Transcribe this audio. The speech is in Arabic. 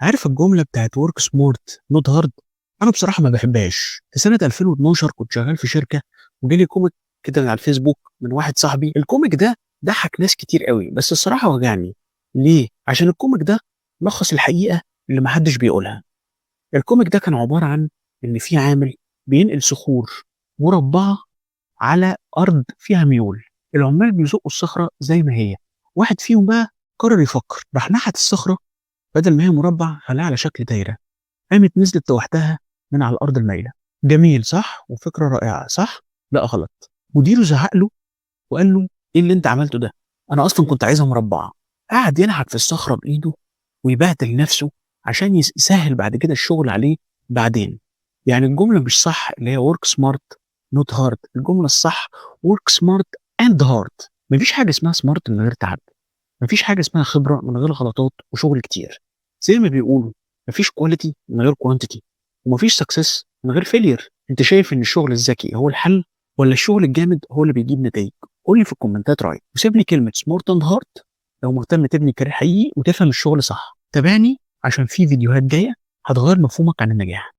عارف الجملة بتاعت work smart not hard؟ أنا بصراحة ما باحبهاش. في سنة 2012 كنت شغال في شركة وجالي كوميك كده على الفيسبوك من واحد صاحبي، الكوميك ده ضحك ناس كتير قوي بس الصراحة وجعني. ليه؟ عشان الكوميك ده لخص الحقيقة اللي محدش بيقولها. الكوميك ده كان عبارة عن إن في عامل بينقل صخور مربعة على أرض فيها ميول، العمال بيزقوا الصخرة زي ما هي. واحد فيهم بقى قرر يفكر، راح نحت الصخرة بدل ما هي مربع خلاها على شكل دايرة، قامت نزلت لوحدها من على الأرض المايلة. جميل صح؟ وفكرة رائعة صح؟ لا غلط. مديره زعق له وقال له ايه اللي انت عملته ده؟ انا اصلا كنت عايزها مربعة. قعد ينحت في الصخرة بايده ويبهدل نفسه عشان يسهل بعد كده الشغل عليه بعدين. يعني الجملة مش صح اللي هي work smart not hard، الجملة الصح work smart and hard. مفيش حاجة اسمها سمارت من غير تعب، مفيش حاجة اسمها خبرة من غير غلطات وشغل كتير. زي ما بيقولوا مفيش كواليتي من غير كوانتيتي، ومفيش سكسس من غير فيلير. انت شايف ان الشغل الذكي هو الحل ولا الشغل الجامد هو اللي بيجيب نتائج؟ قول لي في الكومنتات رايك، وسيب لي كلمة سمارت اند هارت لو مهتم تبني كارير حقيقي وتفهم الشغل صح. تابعني عشان في فيديوهات جاية هتغير مفهومك عن النجاح.